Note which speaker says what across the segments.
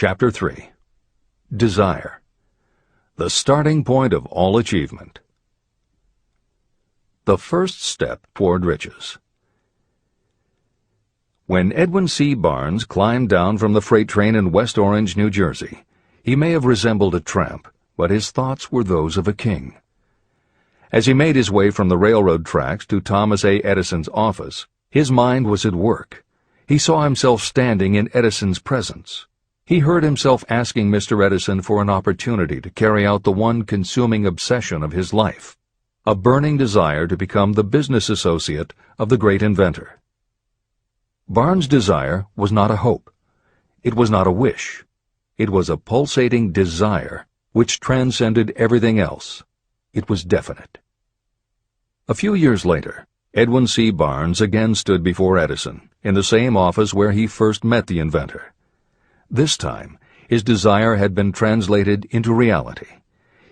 Speaker 1: Chapter 3. Desire. The starting point of all achievement. The first step toward riches. When Edwin C. Barnes climbed down from the freight train in West Orange, New Jersey, he may have resembled a tramp, but his thoughts were those of a king. As he made his way from the railroad tracks to Thomas A. Edison's office, his mind was at work. He saw himself standing in Edison's presence. He heard himself asking Mr. Edison for an opportunity to carry out the one consuming obsession of his life, a burning desire to become the business associate of the great inventor. Barnes' desire was not a hope. It was not a wish. It was a pulsating desire which transcended everything else. It was definite. A few years later, Edwin C. Barnes again stood before Edison, in the same office where he first met the inventor. This time, his desire had been translated into reality.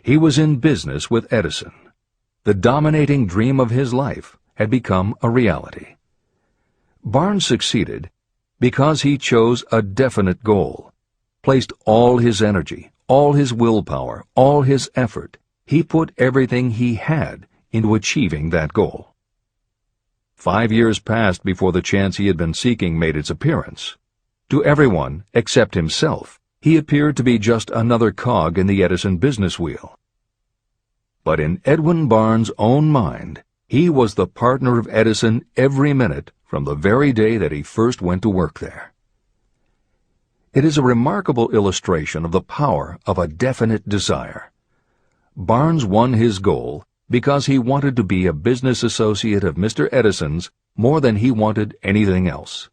Speaker 1: He was in business with Edison. The dominating dream of his life had become a reality. Barnes succeeded because he chose a definite goal, placed all his energy, all his willpower, all his effort. He put everything he had into achieving that goal. 5 years passed before the chance he had been seeking made its appearance. To everyone except himself, he appeared to be just another cog in the Edison business wheel. But in Edwin Barnes' own mind, he was the partner of Edison every minute from the very day that he first went to work there. It is a remarkable illustration of the power of a definite desire. Barnes won his goal because he wanted to be a business associate of Mr. Edison's more than he wanted anything else.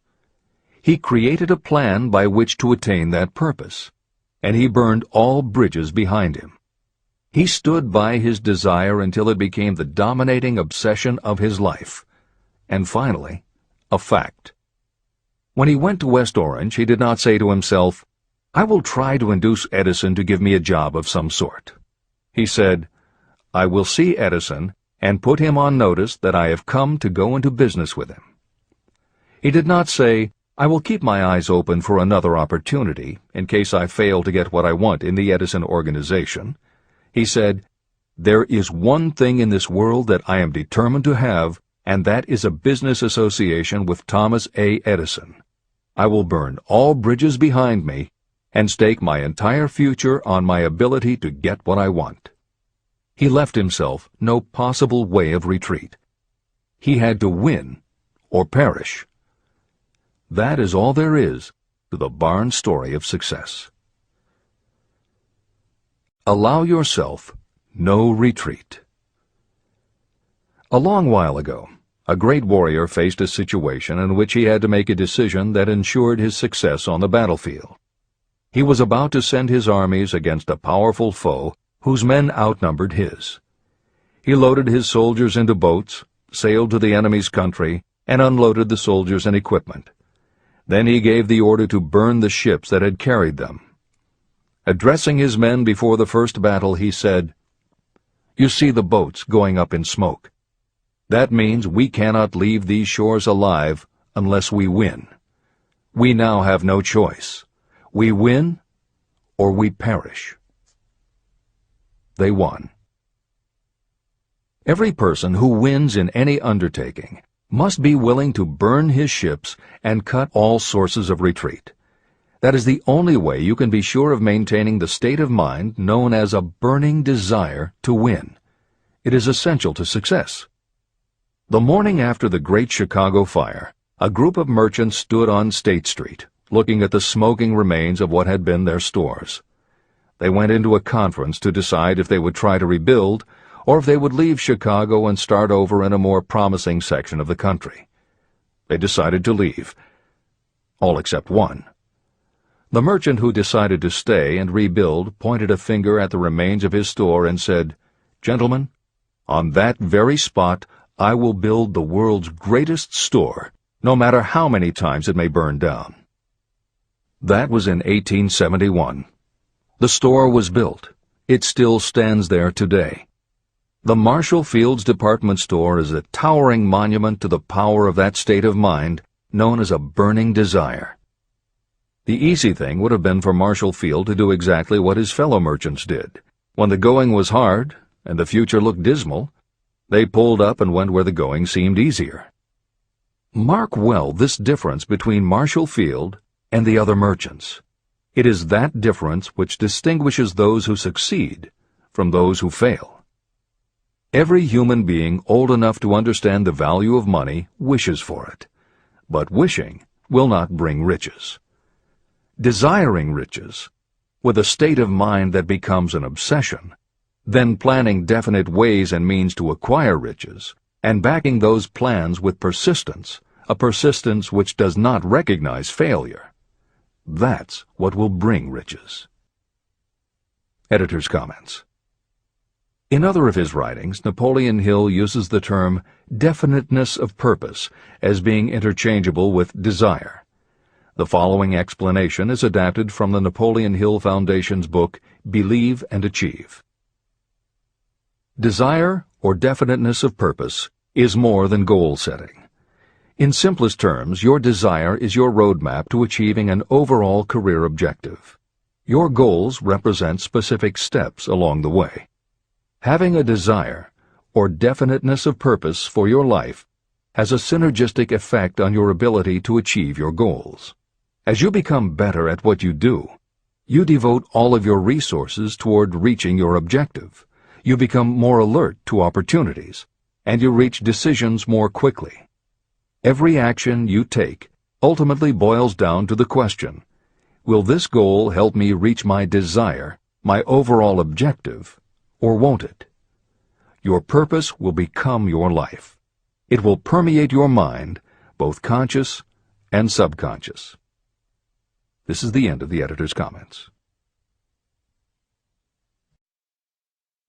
Speaker 1: He created a plan by which to attain that purpose, and he burned all bridges behind him. He stood by his desire until it became the dominating obsession of his life, and finally, a fact. When he went to West Orange, he did not say to himself, "I will try to induce Edison to give me a job of some sort." He said, "I will see Edison and put him on notice that I have come to go into business with him." He did not say, "I will keep my eyes open for another opportunity in case I fail to get what I want in the Edison organization." He said, "There is one thing in this world that I am determined to have, and that is a business association with Thomas A. Edison. I will burn all bridges behind me and stake my entire future on my ability to get what I want." He left himself no possible way of retreat. He had to win or perish. That is all there is to the Barnes story of success. Allow yourself no retreat. A long while ago, a great warrior faced a situation in which he had to make a decision that ensured his success on the battlefield. He was about to send his armies against a powerful foe whose men outnumbered his. He loaded his soldiers into boats, sailed to the enemy's country, and unloaded the soldiers and equipment. Then he gave the order to burn the ships that had carried them. Addressing his men before the first battle, he said, "You see the boats going up in smoke. That means we cannot leave these shores alive unless we win. We now have no choice. We win or we perish." They won. Every person who wins in any undertaking must be willing to burn his ships and cut all sources of retreat. That is the only way you can be sure of maintaining the state of mind known as a burning desire to win. It is essential to success. The morning after the Great Chicago Fire, a group of merchants stood on State Street, looking at the smoking remains of what had been their stores. They went into a conference to decide if they would try to rebuild or if they would leave Chicago and start over in a more promising section of the country. They decided to leave. All except one. The merchant who decided to stay and rebuild pointed a finger at the remains of his store and said, "Gentlemen, on that very spot I will build the world's greatest store, no matter how many times it may burn down." That was in 1871. The store was built. It still stands there today. The Marshall Field's department store is a towering monument to the power of that state of mind known as a burning desire. The easy thing would have been for Marshall Field to do exactly what his fellow merchants did. When the going was hard and the future looked dismal, they pulled up and went where the going seemed easier. Mark well this difference between Marshall Field and the other merchants. It is that difference which distinguishes those who succeed from those who fail. Every human being old enough to understand the value of money wishes for it, but wishing will not bring riches. Desiring riches, with a state of mind that becomes an obsession, then planning definite ways and means to acquire riches, and backing those plans with persistence, a persistence which does not recognize failure, that's what will bring riches. Editor's comments. In other of his writings, Napoleon Hill uses the term definiteness of purpose as being interchangeable with desire. The following explanation is adapted from the Napoleon Hill Foundation's book, Believe and Achieve. Desire, or definiteness of purpose, is more than goal setting. In simplest terms, your desire is your roadmap to achieving an overall career objective. Your goals represent specific steps along the way. Having a desire, or definiteness of purpose for your life, has a synergistic effect on your ability to achieve your goals. As you become better at what you do, you devote all of your resources toward reaching your objective. You become more alert to opportunities, and you reach decisions more quickly. Every action you take ultimately boils down to the question, will this goal help me reach my desire, my overall objective, or won't it? Your purpose will become your life. It will permeate your mind, both conscious and subconscious. This is the end of the editor's comments.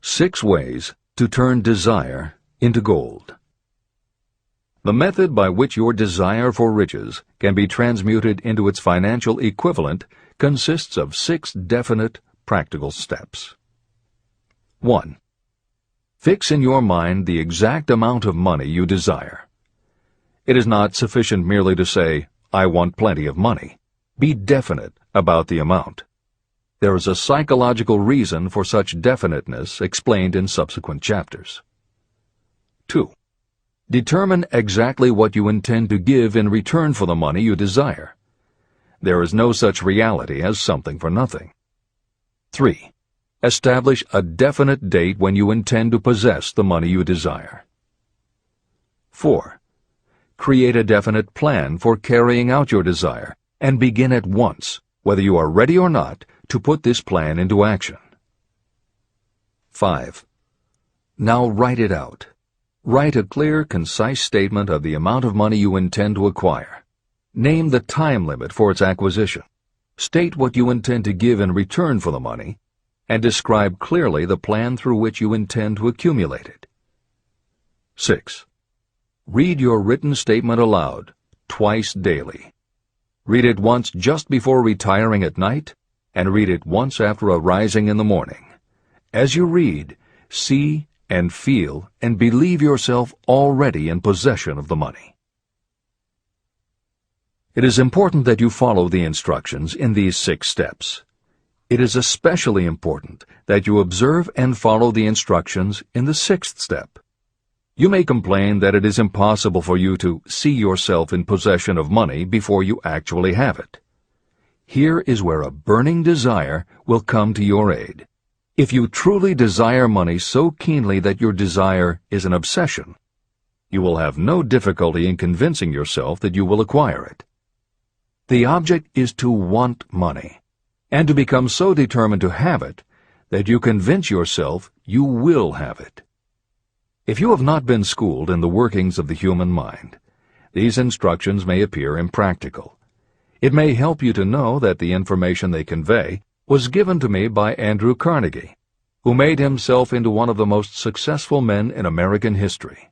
Speaker 1: 6 ways to turn desire into gold. The method by which your desire for riches can be transmuted into its financial equivalent consists of 6 definite, practical steps. 1. Fix in your mind the exact amount of money you desire. It is not sufficient merely to say, "I want plenty of money." Be definite about the amount. There is a psychological reason for such definiteness explained in subsequent chapters. 2. Determine exactly what you intend to give in return for the money you desire. There is no such reality as something for nothing. 3. Establish a definite date when you intend to possess the money you desire. 4. Create a definite plan for carrying out your desire, and begin at once, whether you are ready or not, to put this plan into action. 5. Now write it out. Write a clear, concise statement of the amount of money you intend to acquire. Name the time limit for its acquisition. State what you intend to give in return for the money, and describe clearly the plan through which you intend to accumulate it. 6. Read your written statement aloud, twice daily. Read it once just before retiring at night, and read it once after arising in the morning. As you read, see and feel and believe yourself already in possession of the money. It is important that you follow the instructions in these 6 steps. It is especially important that you observe and follow the instructions in the 6th step. You may complain that it is impossible for you to see yourself in possession of money before you actually have it. Here is where a burning desire will come to your aid. If you truly desire money so keenly that your desire is an obsession, you will have no difficulty in convincing yourself that you will acquire it. The object is to want money, and to become so determined to have it that you convince yourself you will have it. If you have not been schooled in the workings of the human mind, these instructions may appear impractical. It may help you to know that the information they convey was given to me by Andrew Carnegie, who made himself into one of the most successful men in American history.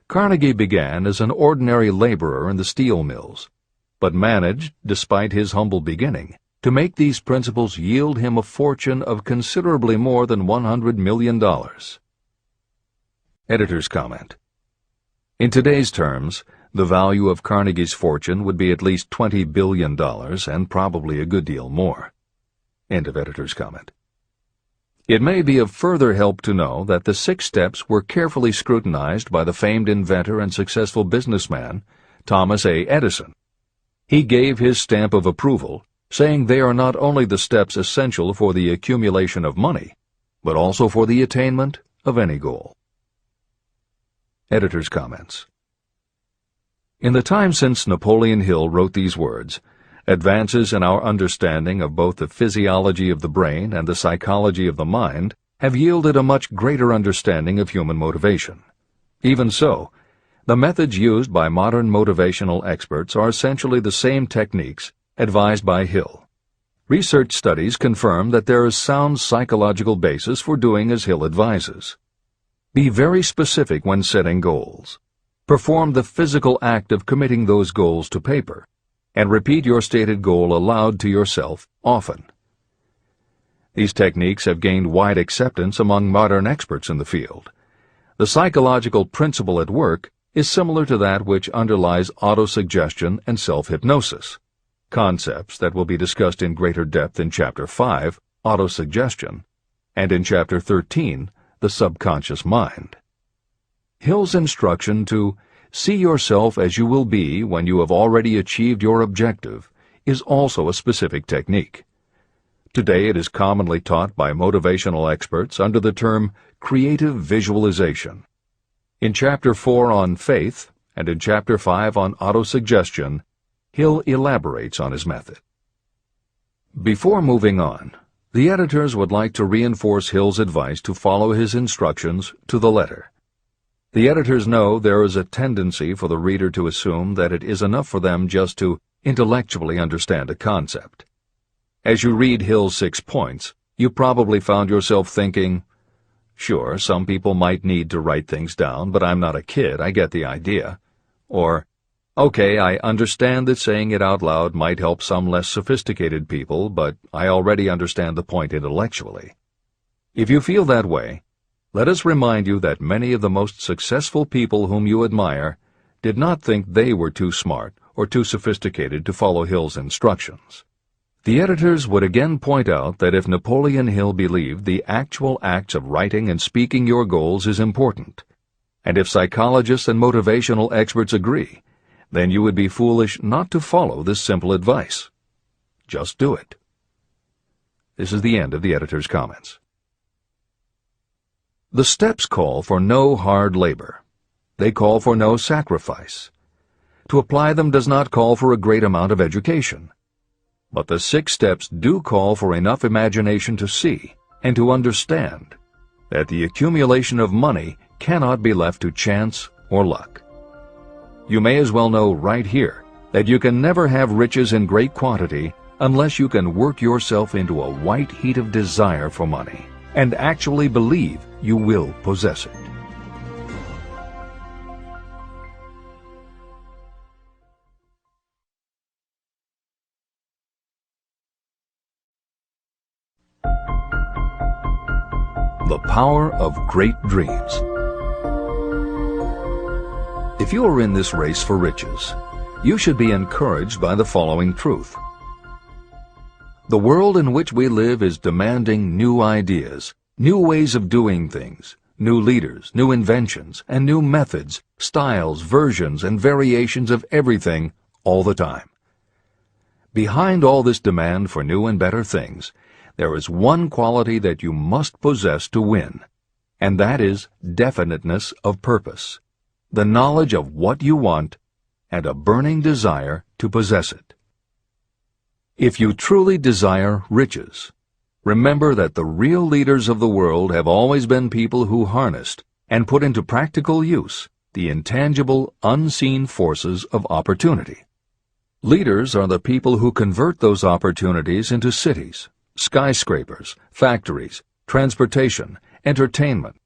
Speaker 1: Carnegie began as an ordinary laborer in the steel mills, but managed, despite his humble beginning, to make these principles yield him a fortune of considerably more than $100 million. Editor's comment. In today's terms, The value of Carnegie's fortune would be at least $20 billion and probably a good deal more. End of editor's comment. It may be of further help to know that the 6 steps were carefully scrutinized by the famed inventor and successful businessman, Thomas A. Edison. He gave his stamp of approval, saying they are not only the steps essential for the accumulation of money, but also for the attainment of any goal. Editor's comments. In the time since Napoleon Hill wrote these words, advances in our understanding of both the physiology of the brain and the psychology of the mind have yielded a much greater understanding of human motivation. Even so, the methods used by modern motivational experts are essentially the same techniques advised by Hill. Research studies confirm that there is sound psychological basis for doing as Hill advises. Be very specific when setting goals. Perform the physical act of committing those goals to paper, and repeat your stated goal aloud to yourself often. These techniques have gained wide acceptance among modern experts in the field. The psychological principle at work is similar to that which underlies autosuggestion and self-hypnosis, concepts that will be discussed in greater depth in Chapter 5, Autosuggestion, and in Chapter 13, The Subconscious Mind. Hill's instruction to see yourself as you will be when you have already achieved your objective is also a specific technique. Today it is commonly taught by motivational experts under the term creative visualization. In Chapter 4 on faith and in Chapter 5 on autosuggestion, Hill elaborates on his method. Before moving on, the editors would like to reinforce Hill's advice to follow his instructions to the letter. The editors know there is a tendency for the reader to assume that it is enough for them just to intellectually understand a concept. As you read Hill's 6 points, you probably found yourself thinking, sure, some people might need to write things down, but I'm not a kid, I get the idea. Or, okay, I understand that saying it out loud might help some less sophisticated people, but I already understand the point intellectually. If you feel that way, let us remind you that many of the most successful people whom you admire did not think they were too smart or too sophisticated to follow Hill's instructions. The editors would again point out that if Napoleon Hill believed the actual acts of writing and speaking your goals is important, and if psychologists and motivational experts agree, then you would be foolish not to follow this simple advice. Just do it. This is the end of the editor's comments. The steps call for no hard labor. They call for no sacrifice. To apply them does not call for a great amount of education. But the 6 steps do call for enough imagination to see and to understand that the accumulation of money cannot be left to chance or luck. You may as well know right here that you can never have riches in great quantity unless you can work yourself into a white heat of desire for money and actually believe you will possess it. The power of great dreams. If you are in this race for riches, you should be encouraged by the following truth. The world in which we live is demanding new ideas, new ways of doing things, new leaders, new inventions, and new methods, styles, versions, and variations of everything all the time. Behind all this demand for new and better things, there is one quality that you must possess to win, and that is definiteness of purpose, the knowledge of what you want, and a burning desire to possess it. If you truly desire riches, remember that the real leaders of the world have always been people who harnessed and put into practical use the intangible, unseen forces of opportunity. Leaders are the people who convert those opportunities into cities, skyscrapers, factories, transportation, entertainment,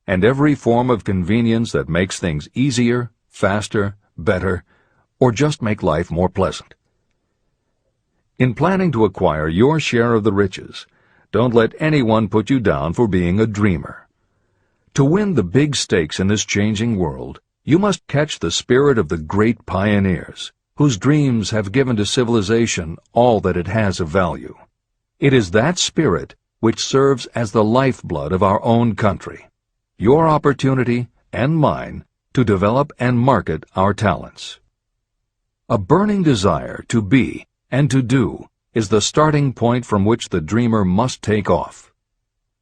Speaker 1: and every form of convenience that makes things easier, faster, better, or just make life more pleasant. In planning to acquire your share of the riches, don't let anyone put you down for being a dreamer. To win the big stakes in this changing world, You must catch the spirit of the great pioneers, whose dreams have given to civilization all that it has of value. It is that spirit which serves as the lifeblood of our own country, your opportunity and mine to develop and market our talents. A burning desire to be and to do is the starting point from which the dreamer must take off.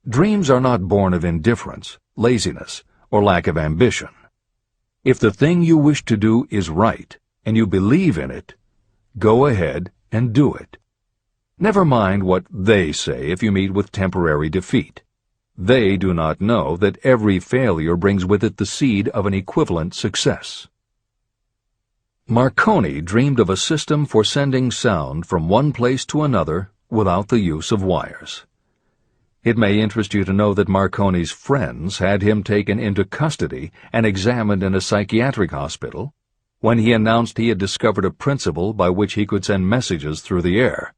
Speaker 1: Dreams are not born of indifference, laziness, or lack of ambition. If the thing you wish to do is right, and you believe in it, go ahead and do it. Never mind what they say if you meet with temporary defeat. They do not know that every failure brings with it the seed of an equivalent success. Marconi dreamed of a system for sending sound from one place to another without the use of wires. It may interest you to know that Marconi's friends had him taken into custody and examined in a psychiatric hospital when he announced he had discovered a principle by which he could send messages through the air.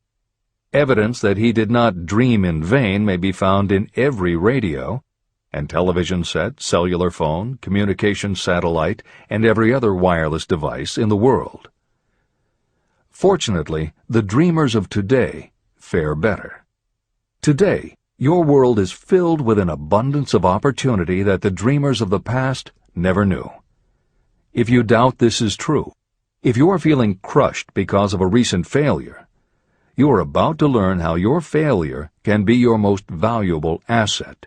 Speaker 1: Evidence that he did not dream in vain may be found in every radio and television set, cellular phone, communication satellite, and every other wireless device in the world. Fortunately, the dreamers of today fare better. Today, your world is filled with an abundance of opportunity that the dreamers of the past never knew. If you doubt this is true, if you are feeling crushed because of a recent failure, you are about to learn how your failure can be your most valuable asset.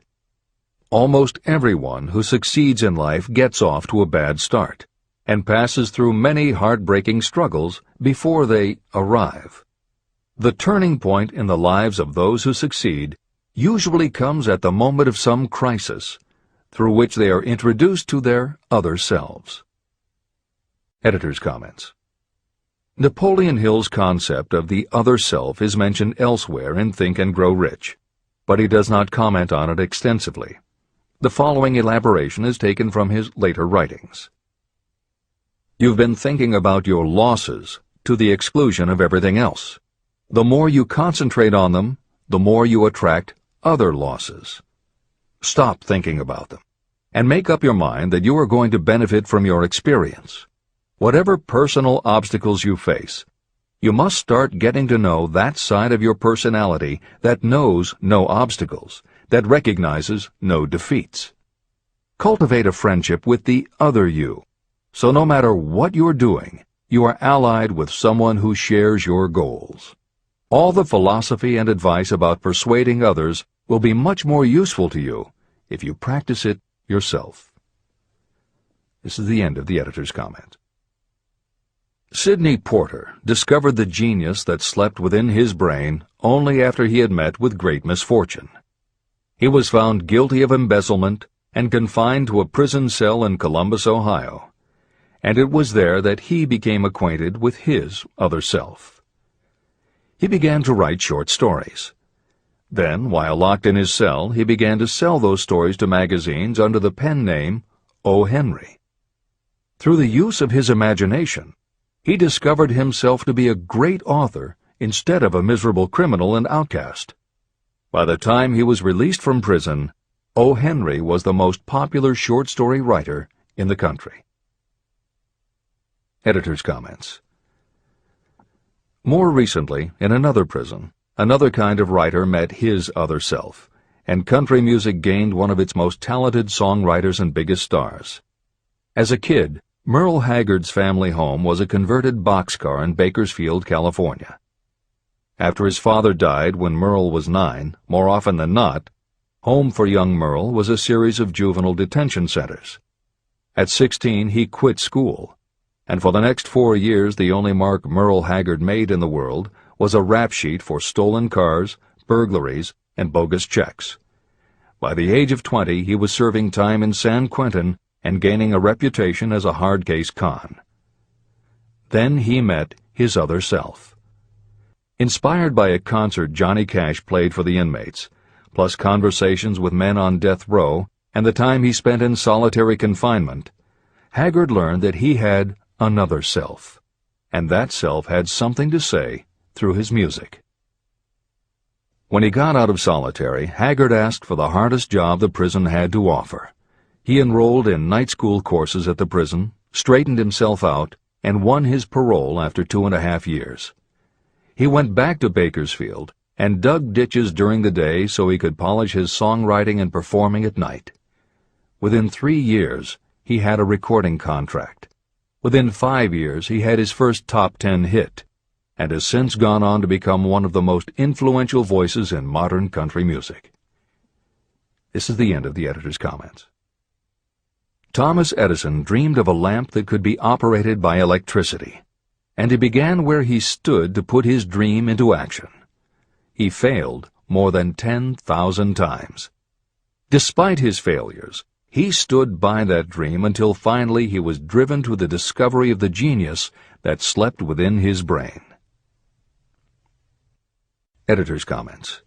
Speaker 1: Almost everyone who succeeds in life gets off to a bad start and passes through many heartbreaking struggles before they arrive. The turning point in the lives of those who succeed usually comes at the moment of some crisis through which they are introduced to their other selves. Editor's comments. Napoleon Hill's concept of the other self is mentioned elsewhere in Think and Grow Rich, but he does not comment on it extensively. The following elaboration is taken from his later writings. You've been thinking about your losses to the exclusion of everything else. The more you concentrate on them, the more you attract other losses. Stop thinking about them, and make up your mind that you are going to benefit from your experience. Whatever personal obstacles you face, you must start getting to know that side of your personality that knows no obstacles, that recognizes no defeats. Cultivate a friendship with the other you, so no matter what you're doing, you are allied with someone who shares your goals. All the philosophy and advice about persuading others will be much more useful to you if you practice it yourself. This is the end of the editor's comment. Sidney Porter discovered the genius that slept within his brain only after he had met with great misfortune. He was found guilty of embezzlement and confined to a prison cell in Columbus, Ohio, and it was there that he became acquainted with his other self. He began to write short stories. Then, while locked in his cell, he began to sell those stories to magazines under the pen name O. Henry. Through the use of his imagination, he discovered himself to be a great author instead of a miserable criminal and outcast. By the time he was released from prison, O. Henry was the most popular short story writer in the country. Editor's comments. More recently, in another prison, another kind of writer met his other self, and country music gained one of its most talented songwriters and biggest stars. As a kid, Merle Haggard's family home was a converted boxcar in Bakersfield, California. After his father died when Merle was 9, more often than not, home for young Merle was a series of juvenile detention centers. At 16, he quit school, and for the next 4 years the only mark Merle Haggard made in the world was a rap sheet for stolen cars, burglaries, and bogus checks. By the age of 20, he was serving time in San Quentin and gaining a reputation as a hard-case con. Then he met his other self. Inspired by a concert Johnny Cash played for the inmates, plus conversations with men on death row and the time he spent in solitary confinement, Haggard learned that he had another self, and that self had something to say through his music. When he got out of solitary, Haggard asked for the hardest job the prison had to offer. He enrolled in night school courses at the prison, straightened himself out, and won his parole after 2.5 years. He went back to Bakersfield and dug ditches during the day so he could polish his songwriting and performing at night. Within 3 years, he had a recording contract. Within 5 years, he had his first top 10 hit, and has since gone on to become one of the most influential voices in modern country music. This is the end of the editor's comments. Thomas Edison dreamed of a lamp that could be operated by electricity, and he began where he stood to put his dream into action. He failed more than 10,000 times. Despite his failures, he stood by that dream until finally he was driven to the discovery of the genius that slept within his brain. Editor's comments.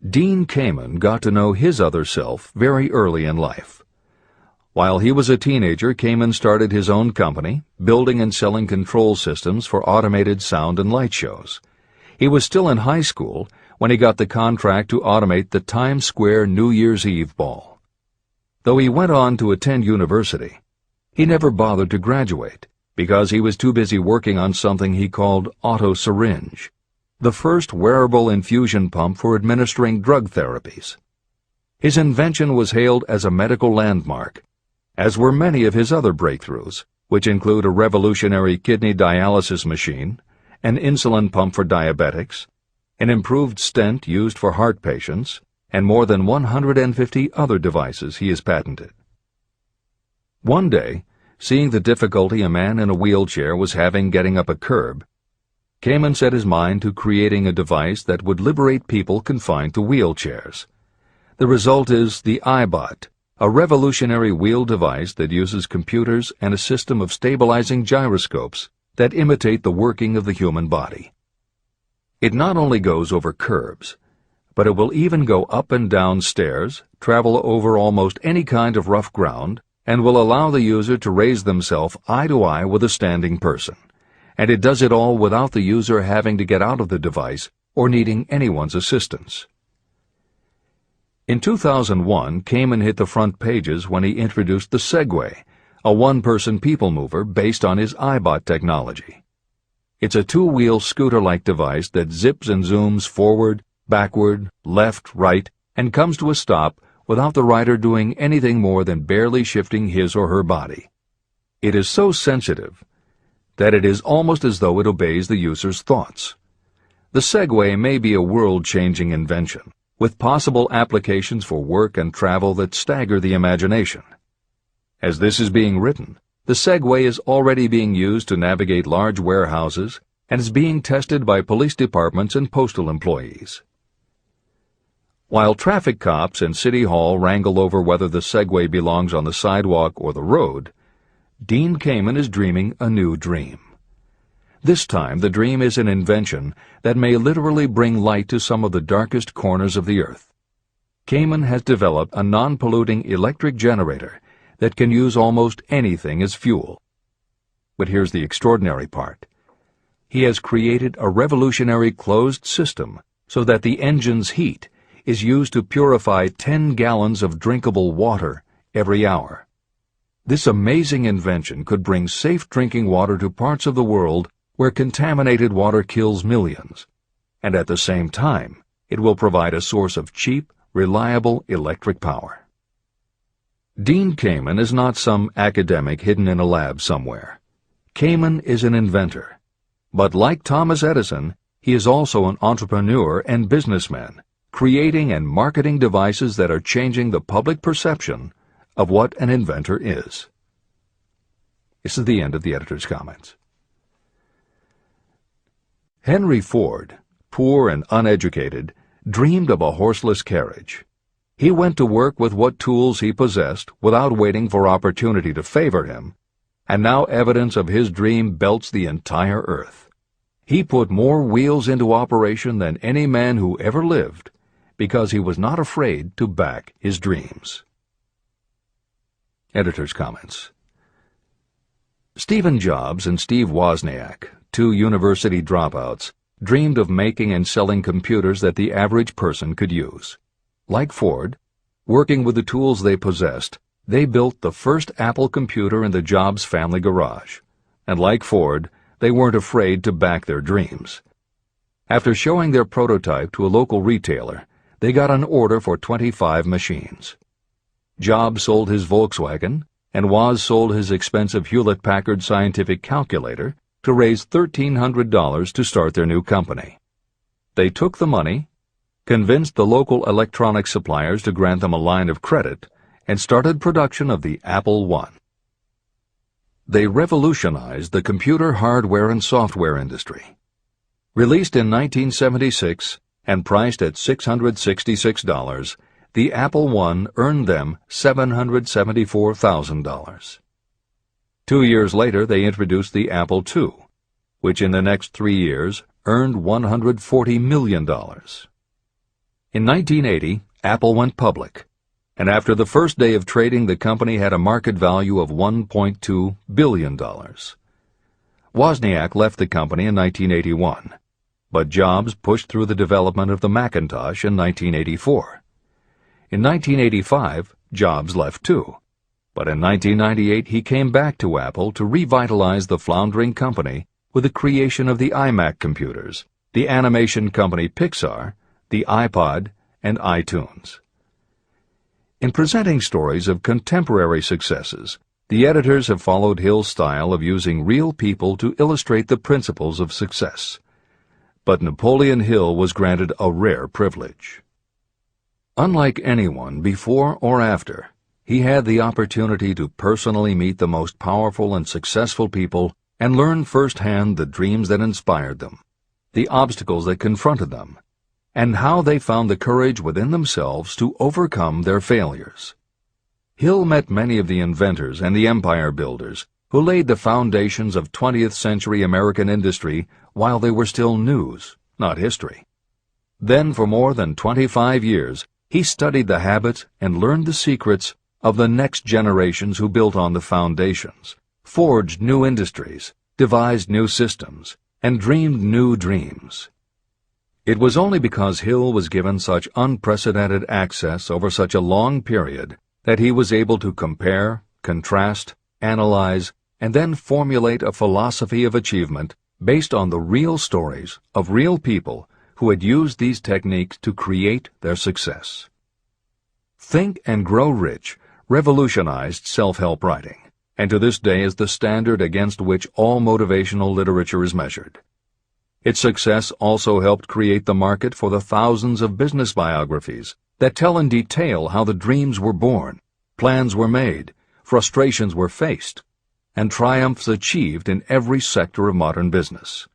Speaker 1: Dean Kamen got to know his other self very early in life. While he was a teenager, Kamen started his own company, building and selling control systems for automated sound and light shows. He was still in high school when he got the contract to automate the Times Square New Year's Eve ball. Though he went on to attend university, he never bothered to graduate because he was too busy working on something he called auto-syringe, the first wearable infusion pump for administering drug therapies. His invention was hailed as a medical landmark, as were many of his other breakthroughs, which include a revolutionary kidney dialysis machine, an insulin pump for diabetics, an improved stent used for heart patients, and more than 150 other devices he has patented. One day, seeing the difficulty a man in a wheelchair was having getting up a curb, Kamen set his mind to creating a device that would liberate people confined to wheelchairs. The result is the iBot, a revolutionary wheel device that uses computers and a system of stabilizing gyroscopes that imitate the working of the human body. It not only goes over curbs, but it will even go up and down stairs, travel over almost any kind of rough ground, and will allow the user to raise themselves eye to eye with a standing person. And it does it all without the user having to get out of the device or needing anyone's assistance. In 2001, Kamen hit the front pages when he introduced the Segway, a one-person people mover based on his iBot technology. It's a two-wheel scooter-like device that zips and zooms forward, backward, left, right, and comes to a stop without the rider doing anything more than barely shifting his or her body. It is so sensitive that it is almost as though it obeys the user's thoughts. The Segway may be a world-changing invention, with possible applications for work and travel that stagger the imagination. As this is being written, the Segway is already being used to navigate large warehouses and is being tested by police departments and postal employees. While traffic cops and City Hall wrangle over whether the Segway belongs on the sidewalk or the road, Dean Kamen is dreaming a new dream. This time, the dream is an invention that may literally bring light to some of the darkest corners of the earth. Kamen has developed a non-polluting electric generator that can use almost anything as fuel. But here's the extraordinary part. He has created a revolutionary closed system so that the engine's heat is used to purify 10 gallons of drinkable water every hour. This amazing invention could bring safe drinking water to parts of the world where contaminated water kills millions, and at the same time, it will provide a source of cheap, reliable electric power. Dean Kamen is not some academic hidden in a lab somewhere. Kamen is an inventor. But like Thomas Edison, he is also an entrepreneur and businessman, creating and marketing devices that are changing the public perception of what an inventor is. This is the end of the editor's comments. Henry Ford, poor and uneducated, dreamed of a horseless carriage. He went to work with what tools he possessed without waiting for opportunity to favor him, and now evidence of his dream belts the entire earth. He put more wheels into operation than any man who ever lived, because he was not afraid to back his dreams. Editor's comments. Stephen Jobs and Steve Wozniak, two university dropouts, dreamed of making and selling computers that the average person could use. Like Ford, Working with the tools they possessed, they built the first Apple computer in the Jobs family garage. And like Ford, they weren't afraid to back their dreams. After showing their prototype to a local retailer, they got an order for 25 machines. Jobs sold his Volkswagen, and Woz sold his expensive Hewlett-Packard scientific calculator to raise $1,300 to start their new company. They took the money, convinced the local electronics suppliers to grant them a line of credit, and started production of the Apple I. They revolutionized the computer hardware and software industry. Released in 1976 and priced at $666, the Apple I earned them $774,000. 2 years later, they introduced the Apple II, which in the next 3 years earned $140 million. In 1980, Apple went public, and after the first day of trading, the company had a market value of $1.2 billion. Wozniak left the company in 1981, but Jobs pushed through the development of the Macintosh in 1984. In 1985, Jobs left too, but in 1998 he came back to Apple to revitalize the floundering company with the creation of the iMac computers, the animation company Pixar, the iPod, and iTunes. In presenting stories of contemporary successes, the editors have followed Hill's style of using real people to illustrate the principles of success. But Napoleon Hill was granted a rare privilege. Unlike anyone before or after, he had the opportunity to personally meet the most powerful and successful people and learn firsthand the dreams that inspired them, the obstacles that confronted them, and how they found the courage within themselves to overcome their failures. Hill met many of the inventors and the empire builders who laid the foundations of 20th century American industry while they were still news, not history. Then, for more than 25 years, he studied the habits and learned the secrets of the next generations who built on the foundations, forged new industries, devised new systems, and dreamed new dreams. It was only because Hill was given such unprecedented access over such a long period that he was able to compare, contrast, analyze, and then formulate a philosophy of achievement based on the real stories of real people who had used these techniques to create their success. Think and Grow Rich revolutionized self-help writing, and to this day is the standard against which all motivational literature is measured. Its success also helped create the market for the thousands of business biographies that tell in detail how the dreams were born, plans were made, frustrations were faced, and triumphs achieved in every sector of modern business.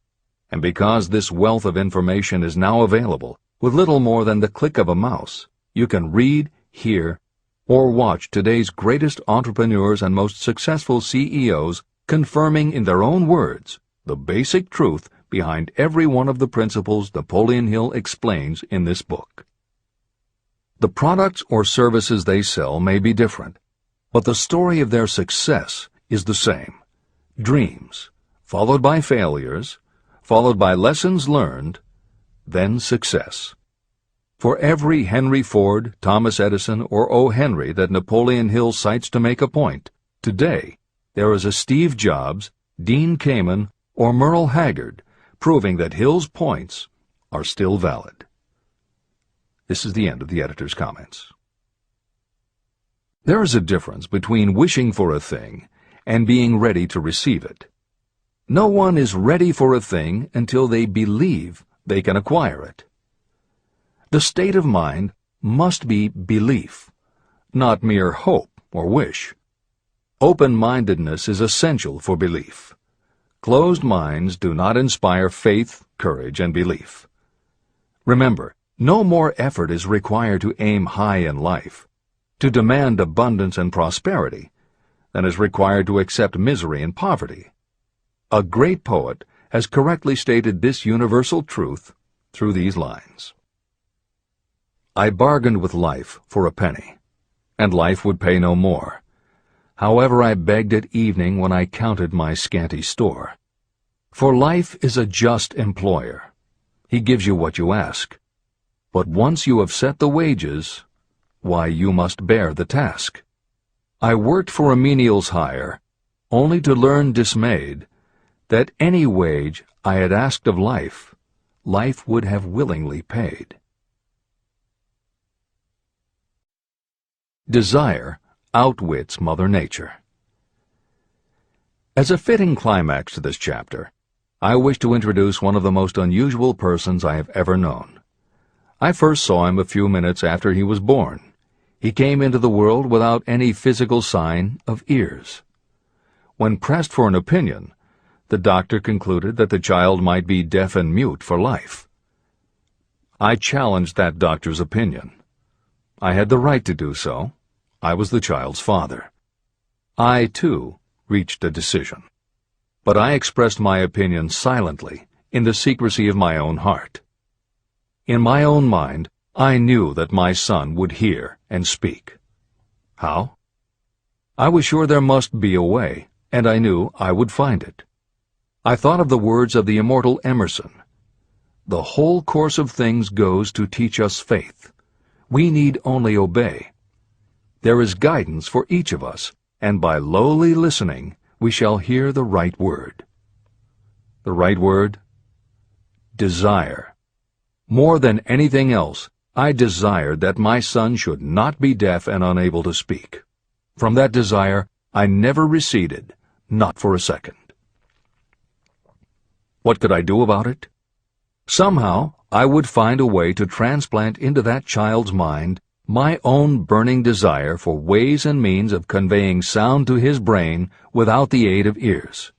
Speaker 1: And because this wealth of information is now available with little more than the click of a mouse, you can read, hear, or watch today's greatest entrepreneurs and most successful CEOs confirming in their own words the basic truth behind every one of the principles Napoleon Hill explains in this book. The products or services they sell may be different, but the story of their success is the same. Dreams, followed by failures, followed by lessons learned, then success. For every Henry Ford, Thomas Edison, or O. Henry that Napoleon Hill cites to make a point, today there is a Steve Jobs, Dean Kamen, or Merle Haggard proving that Hill's points are still valid. This is the end of the editor's comments. There is a difference between wishing for a thing and being ready to receive it. No one is ready for a thing until they believe they can acquire it. The state of mind must be belief, not mere hope or wish. Open-mindedness is essential for belief. Closed minds do not inspire faith, courage, and belief. Remember, no more effort is required to aim high in life, to demand abundance and prosperity, than is required to accept misery and poverty. A great poet has correctly stated this universal truth through these lines. I bargained with life for a penny, and life would pay no more. However, I begged at evening when I counted my scanty store. For life is a just employer. He gives you what you ask. But once you have set the wages, why you must bear the task. I worked for a menial's hire, only to learn dismayed that any wage I had asked of life, life would have willingly paid. Desire outwits Mother Nature. As a fitting climax to this chapter, I wish to introduce one of the most unusual persons I have ever known. I first saw him a few minutes after he was born. He came into the world without any physical sign of ears. When pressed for an opinion, the doctor concluded that the child might be deaf and mute for life. I challenged that doctor's opinion. I had the right to do so. I was the child's father. I, too, reached a decision. But I expressed my opinion silently, in the secrecy of my own heart. In my own mind, I knew that my son would hear and speak. How? I was sure there must be a way, and I knew I would find it. I thought of the words of the immortal Emerson. The whole course of things goes to teach us faith. We need only obey. There is guidance for each of us, and by lowly listening, we shall hear the right word. The right word? Desire. More than anything else, I desired that my son should not be deaf and unable to speak. From that desire, I never receded, not for a second. What could I do about it? Somehow, I would find a way to transplant into that child's mind my own burning desire for ways and means of conveying sound to his brain without the aid of ears.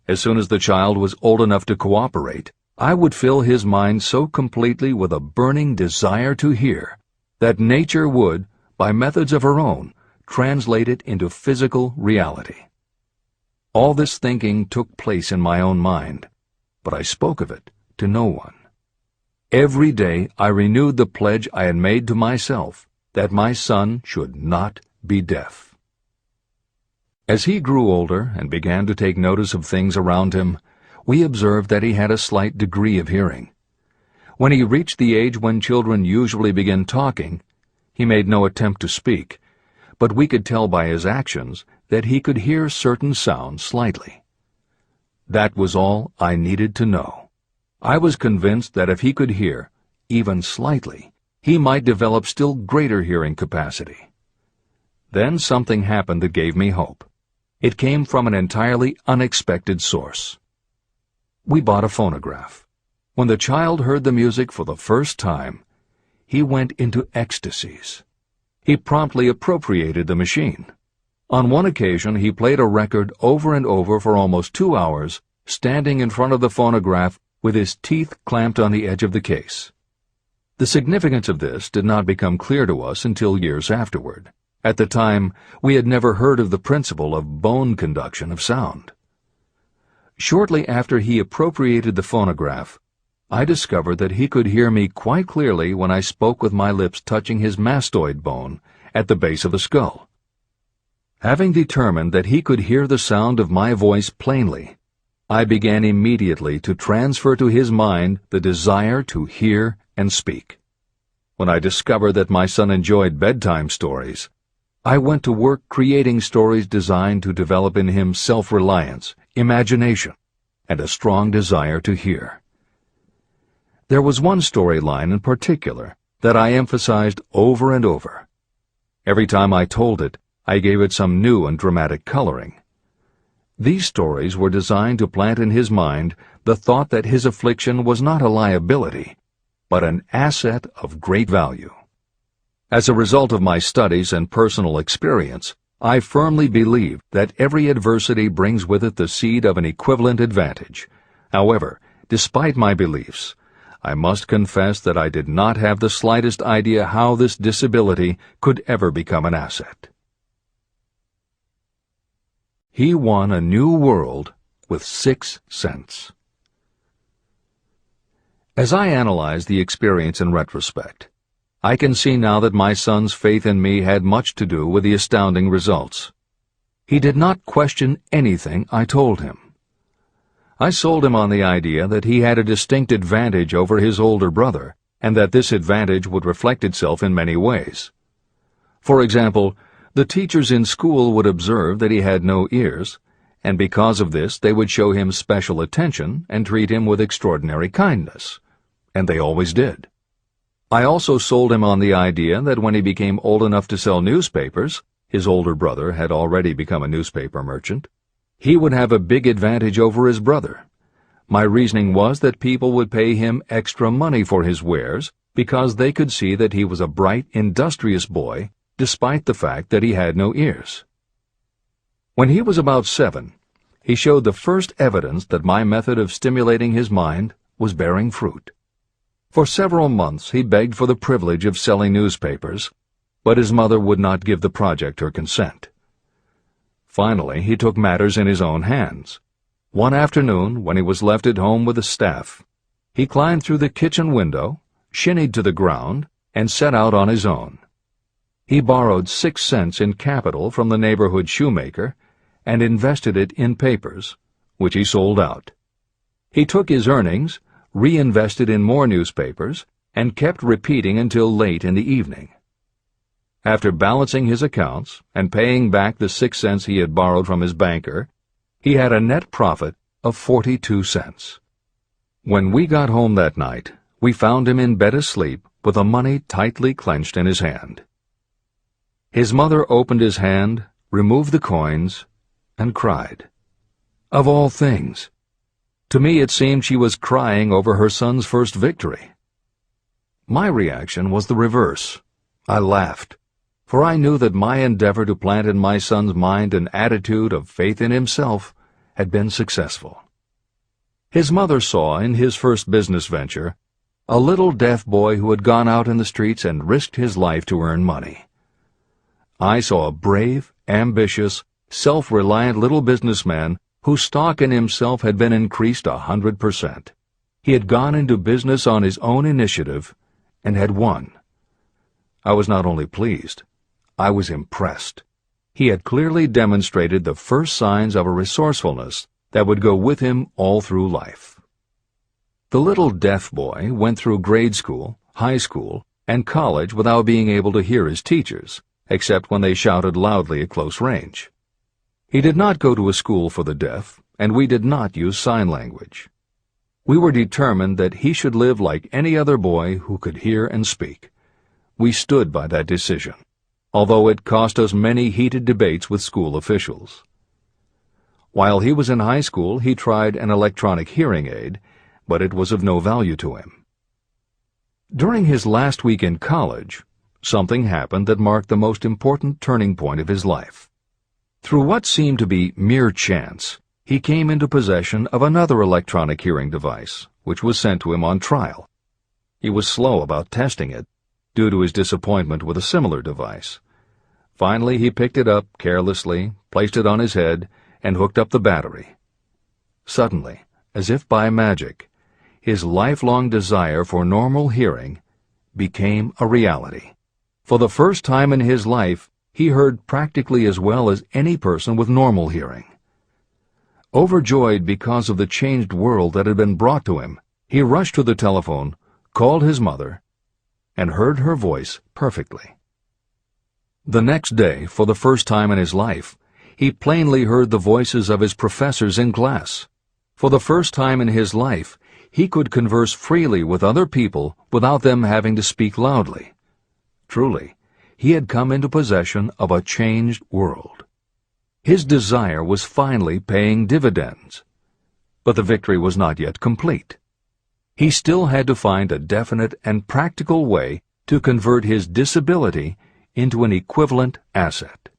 Speaker 1: As soon as the child was old enough to cooperate, I would fill his mind so completely with a burning desire to hear that nature would, by methods of her own, translate it into physical reality. All this thinking took place in my own mind, but I spoke of it to no one. Every day I renewed the pledge I had made to myself that my son should not be deaf. As he grew older and began to take notice of things around him, we observed that he had a slight degree of hearing. When he reached the age when children usually begin talking, he made no attempt to speak, but we could tell by his actions that he could hear certain sounds slightly. That was all I needed to know. I was convinced that if he could hear, even slightly, he might develop still greater hearing capacity. Then something happened that gave me hope. It came from an entirely unexpected source. We bought a phonograph. When the child heard the music for the first time, he went into ecstasies. He promptly appropriated the machine. On one occasion, he played a record over and over for almost 2 hours, standing in front of the phonograph with his teeth clamped on the edge of the case. The significance of this did not become clear to us until years afterward. At the time, we had never heard of the principle of bone conduction of sound. Shortly after he appropriated the phonograph, I discovered that he could hear me quite clearly when I spoke with my lips touching his mastoid bone at the base of the skull. Having determined that he could hear the sound of my voice plainly, I began immediately to transfer to his mind the desire to hear and speak. When I discovered that my son enjoyed bedtime stories, I went to work creating stories designed to develop in him self-reliance, imagination, and a strong desire to hear. There was one storyline in particular that I emphasized over and over. Every time I told it, I gave it some new and dramatic coloring. These stories were designed to plant in his mind the thought that his affliction was not a liability, but an asset of great value. As a result of my studies and personal experience, I firmly believe that every adversity brings with it the seed of an equivalent advantage. However, despite my beliefs, I must confess that I did not have the slightest idea how this disability could ever become an asset. He won a new world with 6 cents. As I analyze the experience in retrospect, I can see now that my son's faith in me had much to do with the astounding results. He did not question anything I told him. I sold him on the idea that he had a distinct advantage over his older brother and that this advantage would reflect itself in many ways. For example, the teachers in school would observe that he had no ears, and because of this they would show him special attention and treat him with extraordinary kindness. And they always did. I also sold him on the idea that when he became old enough to sell newspapers, his older brother had already become a newspaper merchant, he would have a big advantage over his brother. My reasoning was that people would pay him extra money for his wares because they could see that he was a bright, industrious boy, despite the fact that he had no ears. When he was about 7, he showed the first evidence that my method of stimulating his mind was bearing fruit. For several months he begged for the privilege of selling newspapers, but his mother would not give the project her consent. Finally, he took matters in his own hands. One afternoon, when he was left at home with the staff, he climbed through the kitchen window, shinnied to the ground, and set out on his own. He borrowed 6 cents in capital from the neighborhood shoemaker and invested it in papers, which he sold out. He took his earnings, reinvested in more newspapers, and kept repeating until late in the evening. After balancing his accounts and paying back the 6 cents he had borrowed from his banker, he had a net profit of 42 cents. When we got home that night, we found him in bed asleep with the money tightly clenched in his hand. His mother opened his hand, removed the coins, and cried. Of all things! To me it seemed she was crying over her son's first victory. My reaction was the reverse. I laughed, for I knew that my endeavor to plant in my son's mind an attitude of faith in himself had been successful. His mother saw in his first business venture a little deaf boy who had gone out in the streets and risked his life to earn money. I saw a brave, ambitious, self-reliant little businessman whose stock in himself had been increased 100%. He had gone into business on his own initiative and had won. I was not only pleased, I was impressed. He had clearly demonstrated the first signs of a resourcefulness that would go with him all through life. The little deaf boy went through grade school, high school, and college without being able to hear his teachers, except when they shouted loudly at close range. He did not go to a school for the deaf, and we did not use sign language. We were determined that he should live like any other boy who could hear and speak. We stood by that decision, although it cost us many heated debates with school officials. While he was in high school, he tried an electronic hearing aid, but it was of no value to him. During his last week in college, something happened that marked the most important turning point of his life. Through what seemed to be mere chance, he came into possession of another electronic hearing device, which was sent to him on trial. He was slow about testing it, due to his disappointment with a similar device. Finally, he picked it up carelessly, placed it on his head, and hooked up the battery. Suddenly, as if by magic, his lifelong desire for normal hearing became a reality. For the first time in his life, he heard practically as well as any person with normal hearing. Overjoyed because of the changed world that had been brought to him, he rushed to the telephone, called his mother, and heard her voice perfectly. The next day, for the first time in his life, he plainly heard the voices of his professors in class. For the first time in his life, he could converse freely with other people without them having to speak loudly. Truly, he had come into possession of a changed world. His desire was finally paying dividends. But the victory was not yet complete. He still had to find a definite and practical way to convert his disability into an equivalent asset.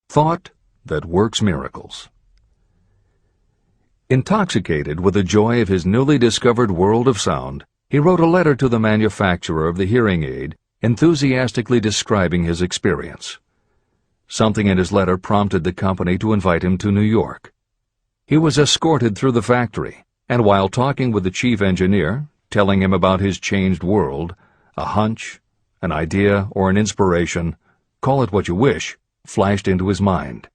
Speaker 1: Thought that works miracles. Intoxicated with the joy of his newly discovered world of sound, he wrote a letter to the manufacturer of the hearing aid, enthusiastically describing his experience. Something in his letter prompted the company to invite him to New York. He was escorted through the factory, and while talking with the chief engineer, telling him about his changed world, a hunch, an idea, or an inspiration, call it what you wish, flashed into his mind.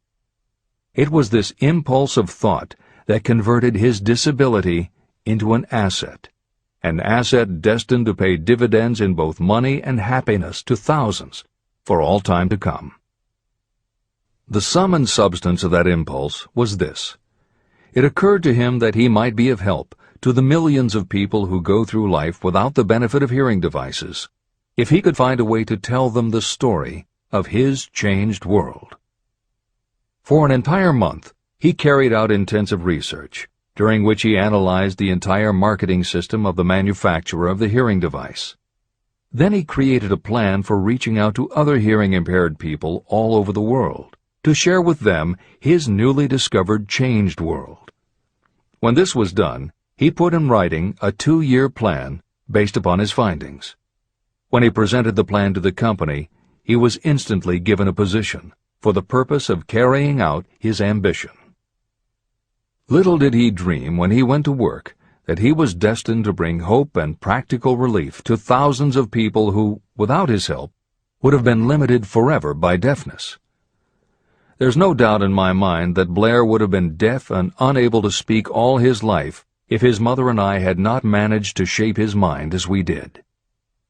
Speaker 1: It was this impulse of thought that converted his disability into an asset destined to pay dividends in both money and happiness to thousands for all time to come. The sum and substance of that impulse was this. It occurred to him that he might be of help to the millions of people who go through life without the benefit of hearing devices, if he could find a way to tell them the story of his changed world. For an entire month, he carried out intensive research, during which he analyzed the entire marketing system of the manufacturer of the hearing device. Then he created a plan for reaching out to other hearing-impaired people all over the world, to share with them his newly discovered changed world. When this was done, he put in writing a 2-year plan based upon his findings. When he presented the plan to the company, he was instantly given a position for the purpose of carrying out his ambition. Little did he dream when he went to work that he was destined to bring hope and practical relief to thousands of people who, without his help, would have been limited forever by deafness. There's no doubt in my mind that Blair would have been deaf and unable to speak all his life if his mother and I had not managed to shape his mind as we did.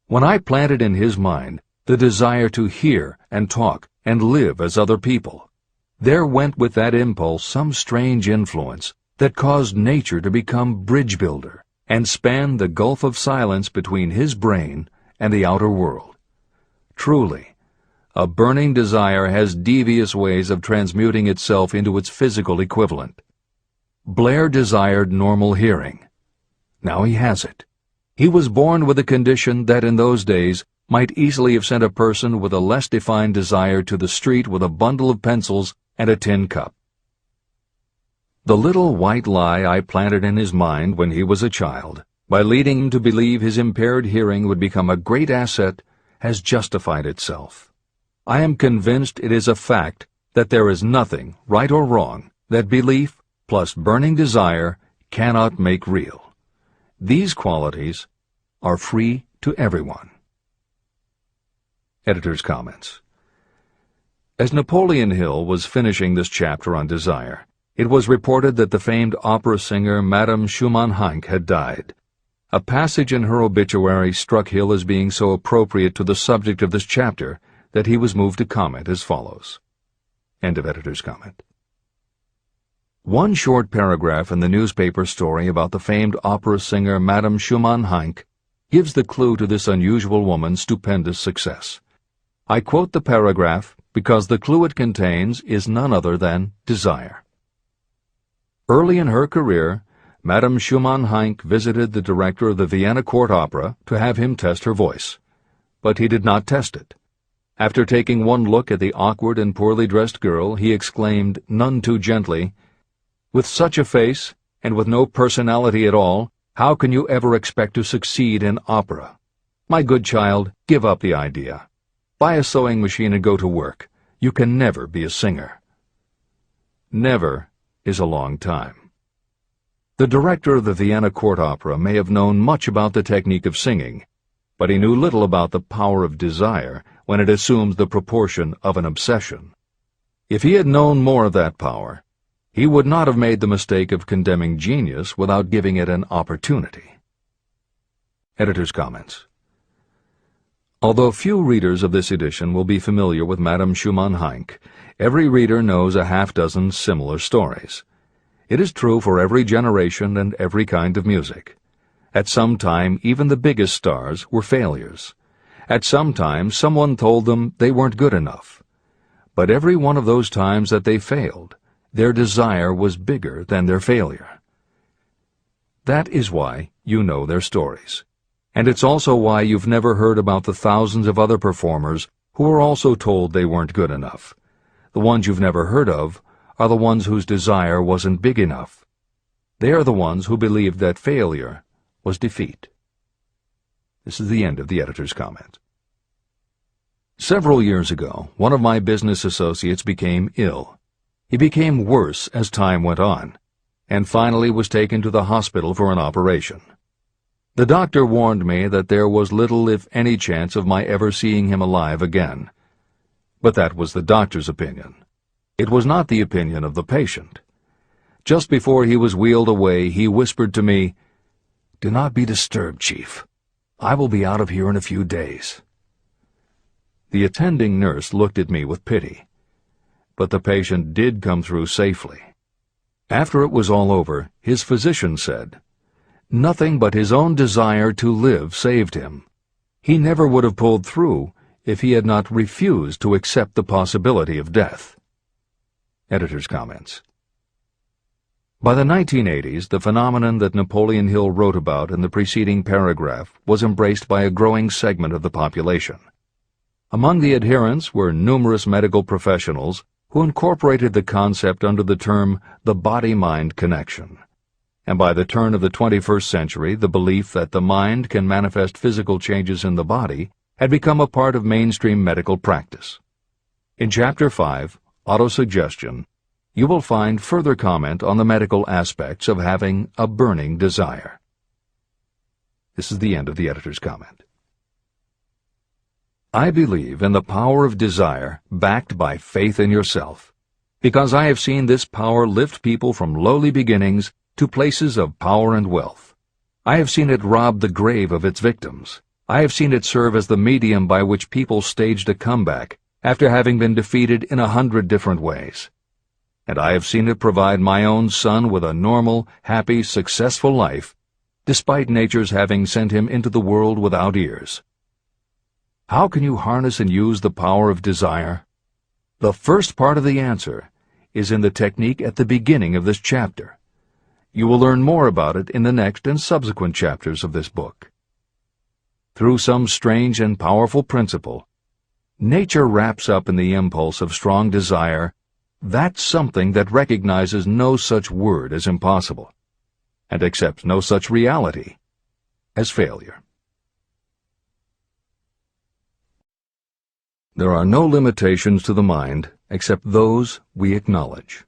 Speaker 1: When I planted in his mind the desire to hear and talk and live as other people, there went with that impulse some strange influence that caused nature to become bridge builder and span the gulf of silence between his brain and the outer world. Truly, a burning desire has devious ways of transmuting itself into its physical equivalent. Blair desired normal hearing. Now he has it. He was born with a condition that in those days might easily have sent a person with a less defined desire to the street with a bundle of pencils and a tin cup. The little white lie I planted in his mind when he was a child, by leading him to believe his impaired hearing would become a great asset, has justified itself. I am convinced it is a fact that there is nothing, right or wrong, that belief plus burning desire cannot make real. These qualities are free to everyone. Editor's comments. As Napoleon Hill was finishing this chapter on desire, it was reported that the famed opera singer Madame Schumann-Heink had died. A passage in her obituary struck Hill as being so appropriate to the subject of this chapter that he was moved to comment as follows. End of editor's comment. One short paragraph in the newspaper story about the famed opera singer Madame Schumann-Heink gives the clue to this unusual woman's stupendous success. I quote the paragraph because the clue it contains is none other than desire. Early in her career, Madame Schumann-Heink visited the director of the Vienna Court Opera to have him test her voice. But he did not test it. After taking one look at the awkward and poorly dressed girl, he exclaimed, none too gently, "With such a face, and with no personality at all, how can you ever expect to succeed in opera? My good child, give up the idea. Buy a sewing machine and go to work. You can never be a singer." Never is a long time. The director of the Vienna Court Opera may have known much about the technique of singing, but he knew little about the power of desire when it assumes the proportion of an obsession. If he had known more of that power, he would not have made the mistake of condemning genius without giving it an opportunity. Editor's comments. Although few readers of this edition will be familiar with Madame Schumann-Heink, every reader knows a half-dozen similar stories. It is true for every generation and every kind of music. At some time, even the biggest stars were failures. At some time, someone told them they weren't good enough. But every one of those times that they failed, their desire was bigger than their failure. That is why you know their stories. And it's also why you've never heard about the thousands of other performers who were also told they weren't good enough. The ones you've never heard of are the ones whose desire wasn't big enough. They are the ones who believed that failure was defeat. This is the end of the editor's comment. Several years ago, one of my business associates became ill. He became worse as time went on, and finally was taken to the hospital for an operation. The doctor warned me that there was little if any chance of my ever seeing him alive again. But that was the doctor's opinion. It was not the opinion of the patient. Just before he was wheeled away, he whispered to me, "Do not be disturbed, Chief. I will be out of here in a few days." The attending nurse looked at me with pity, but the patient did come through safely. After it was all over, his physician said, "Nothing but his own desire to live saved him. He never would have pulled through if he had not refused to accept the possibility of death." Editor's comments. By the 1980s, the phenomenon that Napoleon Hill wrote about in the preceding paragraph was embraced by a growing segment of the population. Among the adherents were numerous medical professionals who incorporated the concept under the term the body-mind connection. And by the turn of the 21st century, the belief that the mind can manifest physical changes in the body had become a part of mainstream medical practice. In Chapter 5, Autosuggestion, you will find further comment on the medical aspects of having a burning desire. This is the end of the editor's comment. I believe in the power of desire backed by faith in yourself, because I have seen this power lift people from lowly beginnings to places of power and wealth. I have seen it rob the grave of its victims. I have seen it serve as the medium by which people staged a comeback after having been defeated in 100 different ways. And I have seen it provide my own son with a normal, happy, successful life, despite nature's having sent him into the world without ears. How can you harness and use the power of desire? The first part of the answer is in the technique at the beginning of this chapter. You will learn more about it in the next and subsequent chapters of this book. Through some strange and powerful principle, nature wraps up in the impulse of strong desire that something that recognizes no such word as impossible, and accepts no such reality as failure. There are no limitations to the mind except those we acknowledge.